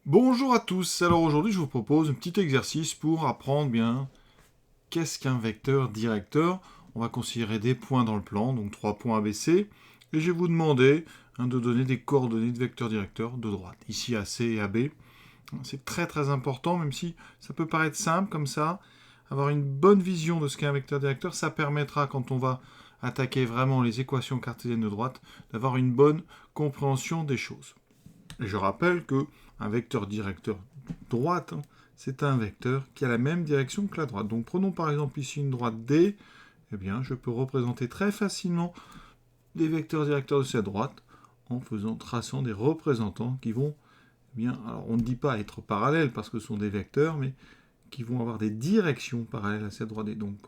Bonjour à tous, alors aujourd'hui je vous propose un petit exercice pour apprendre bien qu'est-ce qu'un vecteur directeur. On va considérer des points dans le plan, donc 3 points ABC, et je vais vous demander de donner des coordonnées de vecteurs directeurs de droite, ici AC et AB. C'est très très important, même si ça peut paraître simple comme ça, avoir une bonne vision de ce qu'est un vecteur directeur, ça permettra quand on va attaquer vraiment les équations cartésiennes de droite, d'avoir une bonne compréhension des choses. Et je rappelle que un vecteur directeur droite, c'est un vecteur qui a la même direction que la droite. Donc prenons par exemple ici une droite D, eh bien je peux représenter très facilement des vecteurs directeurs de cette droite en traçant des représentants qui vont, eh bien, alors on ne dit pas être parallèles parce que ce sont des vecteurs, mais qui vont avoir des directions parallèles à cette droite D. Donc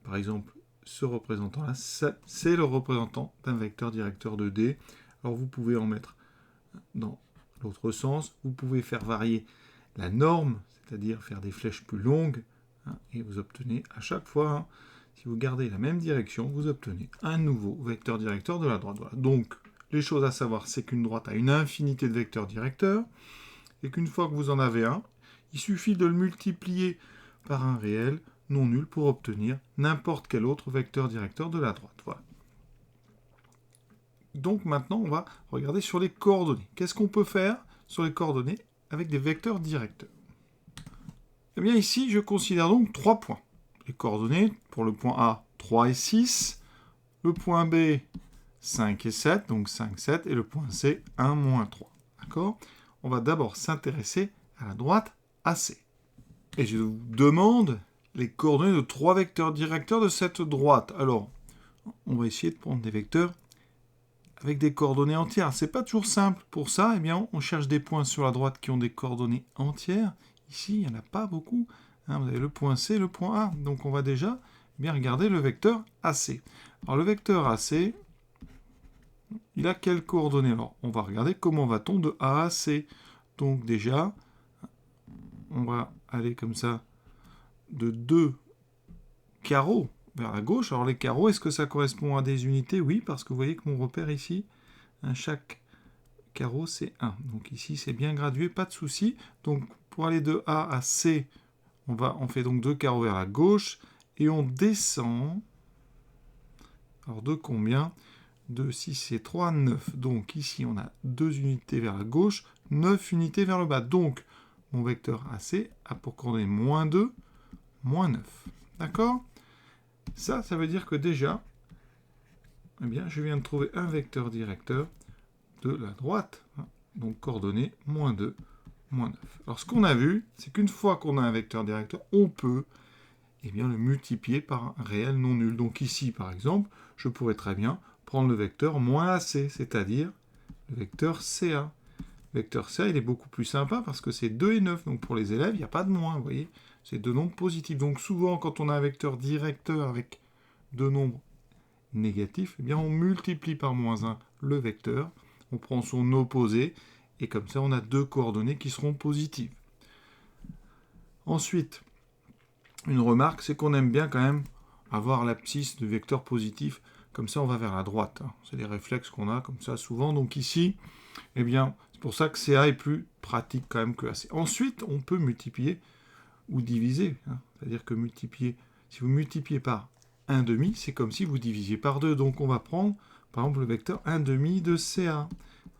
par exemple, ce représentant-là, c'est le représentant d'un vecteur directeur de D. Alors vous pouvez en mettre dans l'autre sens. Vous pouvez faire varier la norme, c'est-à-dire faire des flèches plus longues, et vous obtenez à chaque fois, si vous gardez la même direction, vous obtenez un nouveau vecteur directeur de la droite. Voilà. Donc, les choses à savoir, c'est qu'une droite a une infinité de vecteurs directeurs, et qu'une fois que vous en avez un, il suffit de le multiplier par un réel non nul pour obtenir n'importe quel autre vecteur directeur de la droite. Voilà. Donc maintenant, on va regarder sur les coordonnées. Qu'est-ce qu'on peut faire sur les coordonnées avec des vecteurs directeurs? Eh bien ici, je considère donc 3 points. Les coordonnées, pour le point A, 3 et 6, le point B, 5 et 7, donc 5, 7, et le point C, 1, moins 3. D'accord? On va d'abord s'intéresser à la droite AC. Et je vous demande les coordonnées de 3 vecteurs directeurs de cette droite. Alors, on va essayer de prendre des vecteurs avec des coordonnées entières. C'est pas toujours simple. Pour ça, eh bien, on cherche des points sur la droite qui ont des coordonnées entières. Ici, il n'y en a pas beaucoup. Vous avez le point C, le point A. Donc on va déjà bien regarder le vecteur AC. Alors le vecteur AC, il a quelles coordonnées? Alors on va regarder comment va-t-on de A à C. Donc déjà, on va aller comme ça de 2 carreaux vers la gauche. Alors les carreaux, est-ce que ça correspond à des unités? Oui, parce que vous voyez que mon repère ici, chaque carreau, c'est 1. Donc ici, c'est bien gradué, pas de souci. Donc pour aller de A à C, on fait donc 2 carreaux vers la gauche, et on descend. Alors de combien? 2, 6 et 3, 9. Donc ici, on a 2 unités vers la gauche, 9 unités vers le bas. Donc mon vecteur AC a pour coordonnée moins 2, moins 9. D'accord? Ça veut dire que déjà, eh bien, je viens de trouver un vecteur directeur de la droite. Donc coordonnée moins 2, moins 9. Alors ce qu'on a vu, c'est qu'une fois qu'on a un vecteur directeur, on peut le multiplier par un réel non nul. Donc ici, par exemple, je pourrais très bien prendre le vecteur moins AC, c'est-à-dire le vecteur CA. Le vecteur CA, il est beaucoup plus sympa parce que c'est 2 et 9. Donc pour les élèves, il n'y a pas de moins, vous voyez. C'est deux nombres positifs. Donc souvent, quand on a un vecteur directeur avec deux nombres négatifs, eh bien on multiplie par moins 1 le vecteur, on prend son opposé, et comme ça, on a deux coordonnées qui seront positives. Ensuite, une remarque, c'est qu'on aime bien quand même avoir l'abscisse de vecteur positif, comme ça on va vers la droite. C'est des réflexes qu'on a comme ça souvent. Donc ici, eh bien, c'est pour ça que CA est plus pratique quand même que AC. Ensuite, on peut multiplier ou diviser. C'est-à-dire que si vous multipliez par 1 demi, c'est comme si vous divisiez par 2. Donc on va prendre, par exemple, le vecteur 1 demi de CA.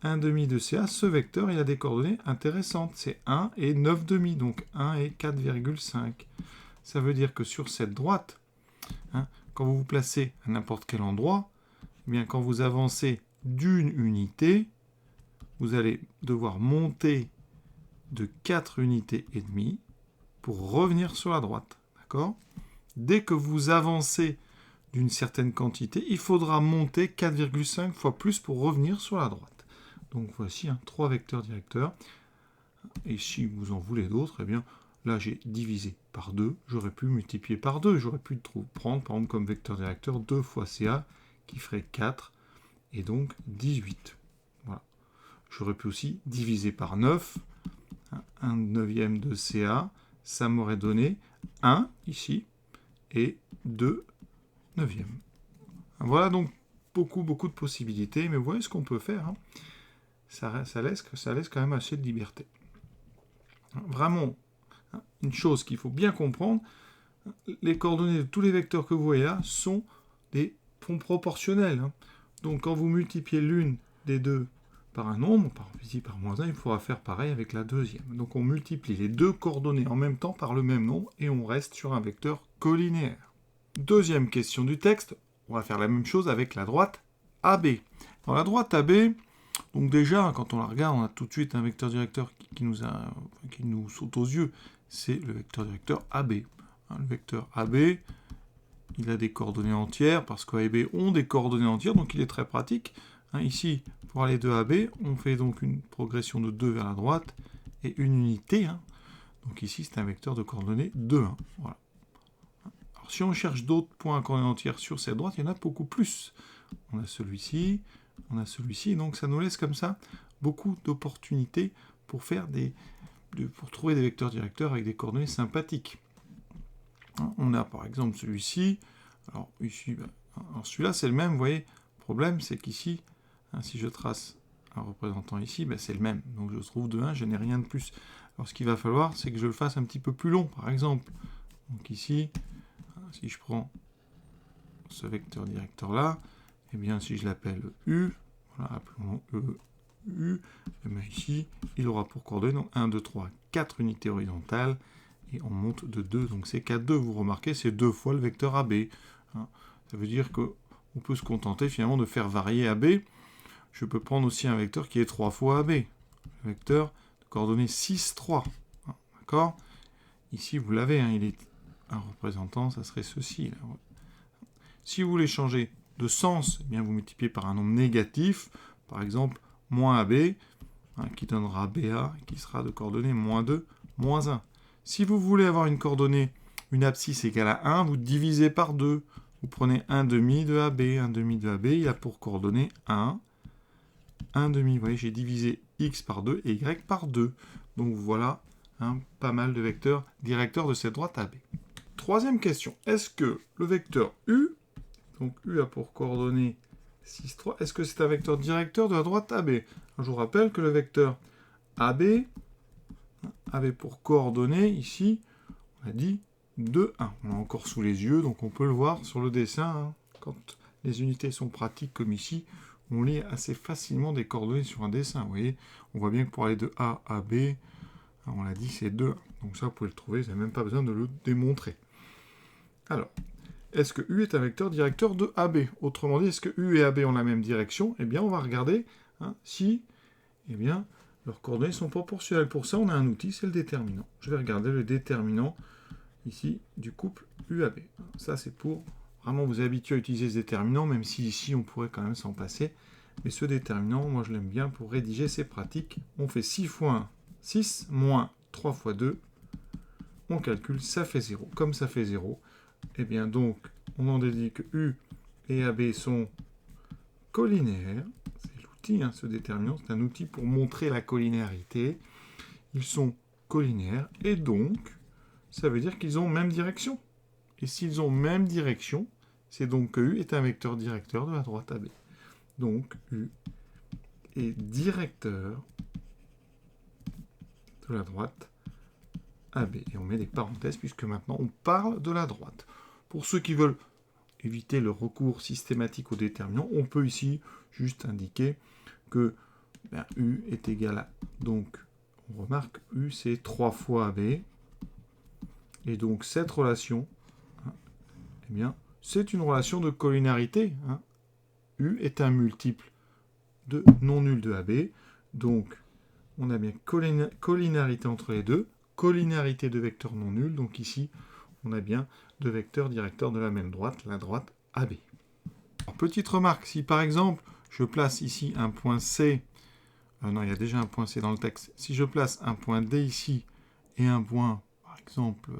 1 demi de CA, ce vecteur, il a des coordonnées intéressantes. C'est 1 et 9 demi, donc 1 et 4,5. Ça veut dire que sur cette droite, quand vous vous placez à n'importe quel endroit, eh bien, quand vous avancez d'une unité, vous allez devoir monter de 4 unités et demie pour revenir sur la droite. D'accord? Dès que vous avancez d'une certaine quantité, il faudra monter 4,5 fois plus pour revenir sur la droite. Donc voici 3 vecteurs directeurs. Et si vous en voulez d'autres, eh bien, là j'ai divisé par 2, j'aurais pu multiplier par 2, j'aurais pu prendre par exemple comme vecteur directeur 2 fois CA qui ferait 4 et donc 18. Voilà. J'aurais pu aussi diviser par 9, 1 neuvième de CA, ça m'aurait donné 1 ici et 2 neuvièmes. Voilà donc beaucoup de possibilités, mais vous voyez ce qu'on peut faire. Ça laisse quand même assez de liberté. Vraiment, une chose qu'il faut bien comprendre, les coordonnées de tous les vecteurs que vous voyez là sont des ponts proportionnels. Donc quand vous multipliez l'une des deux par un nombre, par exemple ici par -1, il faudra faire pareil avec la deuxième. Donc on multiplie les deux coordonnées en même temps par le même nombre et on reste sur un vecteur collinéaire. Deuxième question du texte, on va faire la même chose avec la droite AB. Dans la droite AB, donc déjà, quand on la regarde, on a tout de suite un vecteur directeur qui nous saute aux yeux. C'est le vecteur directeur AB. Le vecteur AB, il a des coordonnées entières, parce que A et B ont des coordonnées entières, donc il est très pratique. Ici, pour aller de AB, on fait donc une progression de 2 vers la droite, et une unité. Donc ici, c'est un vecteur de coordonnées 2, 1. Voilà. Alors si on cherche d'autres points à coordonnées entières sur cette droite, il y en a beaucoup plus. On a celui-ci, donc ça nous laisse comme ça beaucoup d'opportunités pour pour trouver des vecteurs directeurs avec des coordonnées sympathiques. On a par exemple celui-ci. Alors ici, alors celui-là c'est le même, vous voyez. Le problème c'est qu'ici, si je trace un représentant ici, c'est le même. Donc je trouve de 1, je n'ai rien de plus. Alors ce qu'il va falloir, c'est que je le fasse un petit peu plus long, par exemple. Donc ici, si je prends ce vecteur directeur là, et bien si je l'appelle U, voilà, appelons-le U, et bien ici, il aura pour coordonnées donc 1, 2, 3, 4 unités horizontales, et on monte de 2, donc c'est K2, vous remarquez, c'est 2 fois le vecteur AB. Ça veut dire qu'on peut se contenter finalement de faire varier AB. Je peux prendre aussi un vecteur qui est 3 fois AB, le vecteur de coordonnées 6, 3. D'accord ? Ici, vous l'avez, il est un représentant, ça serait ceci. Là. Si vous voulez changer de sens, eh bien vous multipliez par un nombre négatif, par exemple, moins AB, qui donnera BA, qui sera de coordonnées -2, -1. Si vous voulez avoir une coordonnée, une abscisse égale à 1, vous divisez par 2. Vous prenez 1 demi de AB. 1 demi de AB, il a pour coordonnées 1. 1 demi, vous voyez, j'ai divisé x par 2 et y par 2. Donc voilà, pas mal de vecteurs directeurs de cette droite AB. Troisième question, est-ce que le vecteur U, donc U a pour coordonnées 6, 3, est-ce que c'est un vecteur directeur de la droite AB? Je vous rappelle que le vecteur AB avait pour coordonnées, ici, on a dit 2, 1. On l'a encore sous les yeux, donc on peut le voir sur le dessin. Quand les unités sont pratiques comme ici, on lit assez facilement des coordonnées sur un dessin. Vous voyez, on voit bien que pour aller de A à B, on l'a dit, c'est 2, 1. Donc ça, vous pouvez le trouver, vous n'avez même pas besoin de le démontrer. Alors, est-ce que U est un vecteur directeur de AB? Autrement dit, est-ce que U et AB ont la même direction? Eh bien, on va regarder si leurs coordonnées sont proportionnelles. Pour ça, on a un outil, c'est le déterminant. Je vais regarder le déterminant ici du couple UAB. Ça, c'est pour vraiment vous habituer à utiliser ce déterminant, même si ici, on pourrait quand même s'en passer. Mais ce déterminant, moi, je l'aime bien pour rédiger, c'est pratique. On fait 6 fois 1, 6, moins 3 fois 2. On calcule, ça fait 0. Comme ça fait 0, eh bien donc, on en déduit que U et AB sont collinéaires. C'est l'outil, ce déterminant, c'est un outil pour montrer la collinéarité. Ils sont collinéaires, et donc, ça veut dire qu'ils ont même direction. Et s'ils ont même direction, c'est donc que U est un vecteur directeur de la droite AB. Donc, U est directeur de la droite AB. Et on met des parenthèses, puisque maintenant, on parle de la droite. Pour ceux qui veulent éviter le recours systématique au déterminant, on peut ici juste indiquer que U est égal à... Donc, on remarque, U, c'est 3 fois AB. Et donc, cette relation, eh bien, c'est une relation de collinarité. U est un multiple de non nul de AB. Donc, on a bien collinarité entre les deux. Collinarité de vecteurs non nuls. Donc ici, on a bien deux vecteurs directeurs de la même droite, la droite AB. Alors, petite remarque, si par exemple, je place ici un point C, non, il y a déjà un point C dans le texte. Si je place un point D ici et un point, par exemple,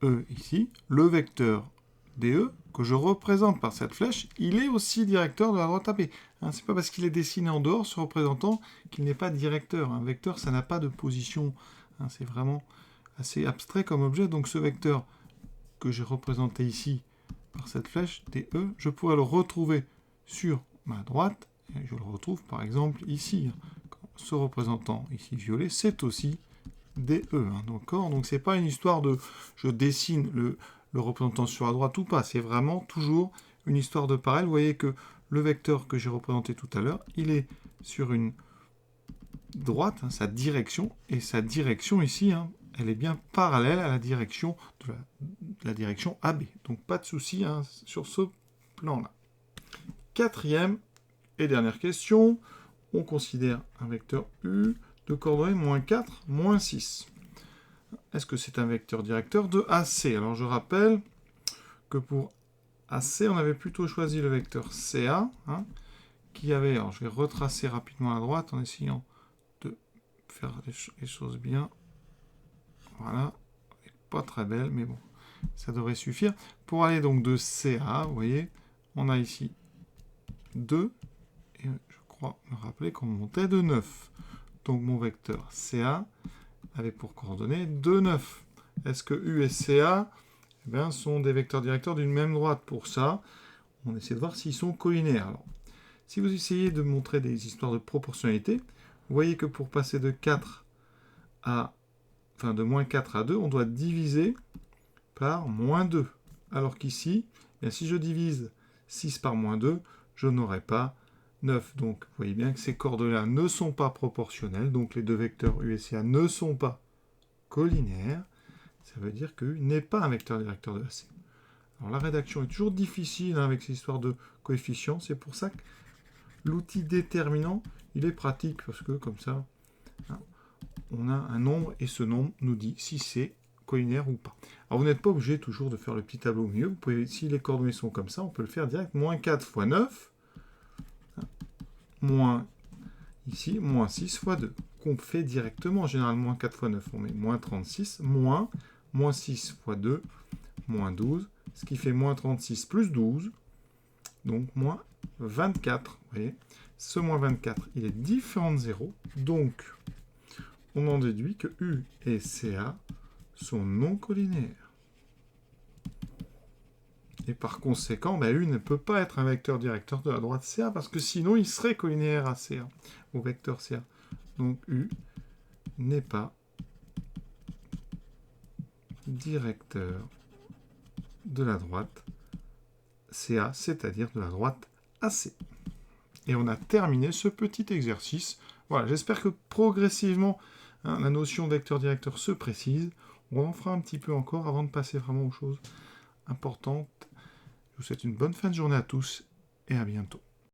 E ici, le vecteur DE, que je représente par cette flèche, il est aussi directeur de la droite AB. C'est pas parce qu'il est dessiné en dehors, ce représentant, qu'il n'est pas directeur. Un vecteur, ça n'a pas de position. C'est vraiment assez abstrait comme objet. Donc ce vecteur que j'ai représenté ici par cette flèche, DE, je pourrais le retrouver sur ma droite. Et je le retrouve par exemple ici. ce représentant ici violet, c'est aussi DE. Hein, d'accord? Donc, c'est pas une histoire de je dessine le représentant sur la droite ou pas. C'est vraiment toujours une histoire de parallèle. Vous voyez que le vecteur que j'ai représenté tout à l'heure, il est sur une droite, hein, sa direction, et sa direction ici, hein, elle est bien parallèle à la direction de la direction AB. Donc pas de souci hein, sur ce plan-là. Quatrième et dernière question, on considère un vecteur U de coordonnées moins 4, moins 6. Est-ce que c'est un vecteur directeur de AC? Alors je rappelle que pour AC, on avait plutôt choisi le vecteur CA, hein, qui avait, alors je vais retracer rapidement à droite en essayant de faire les choses bien. Voilà, pas très belle, mais bon, ça devrait suffire. Pour aller donc de CA, vous voyez, on a ici 2, et je crois me rappeler qu'on montait de 9. Donc mon vecteur CA avait pour coordonnées 2, 9. Est-ce que U et CA sont des vecteurs directeurs d'une même droite? Pour ça, on essaie de voir s'ils sont collinéaires. Alors, si vous essayez de montrer des histoires de proportionnalité, vous voyez que pour passer de 4 à de moins 4 à 2, on doit diviser par moins 2. Alors qu'ici, si je divise 6 par moins 2, je n'aurai pas 9. Donc, vous voyez bien que ces coordonnées ne sont pas proportionnelles. Donc, les deux vecteurs U et CA ne sont pas collinéaires. Ça veut dire que U n'est pas un vecteur directeur de AC. Alors, la rédaction est toujours difficile hein, avec ces histoires de coefficients. C'est pour ça que l'outil déterminant, il est pratique parce que comme ça, hein, on a un nombre et ce nombre nous dit si c'est collinéaire ou pas. Alors vous n'êtes pas obligé toujours de faire le petit tableau au milieu. Vous pouvez, si les coordonnées sont comme ça, on peut le faire direct. Moins 4 fois 9, moins ici, moins 6 fois 2. Qu'on fait directement. En général, moins 4 fois 9, on met moins 36, moins 6 fois 2, moins 12, ce qui fait moins 36 plus 12, donc moins 24. Vous voyez, ce moins 24, il est différent de 0, donc on en déduit que U et CA sont non collinéaires. Et par conséquent, U ne peut pas être un vecteur directeur de la droite CA, parce que sinon il serait collinéaire à CA, au vecteur CA. Donc U n'est pas directeur de la droite CA, c'est-à-dire de la droite AC. Et on a terminé ce petit exercice. Voilà, j'espère que progressivement, hein, la notion de vecteur-directeur se précise. On en fera un petit peu encore avant de passer vraiment aux choses importantes. Je vous souhaite une bonne fin de journée à tous et à bientôt.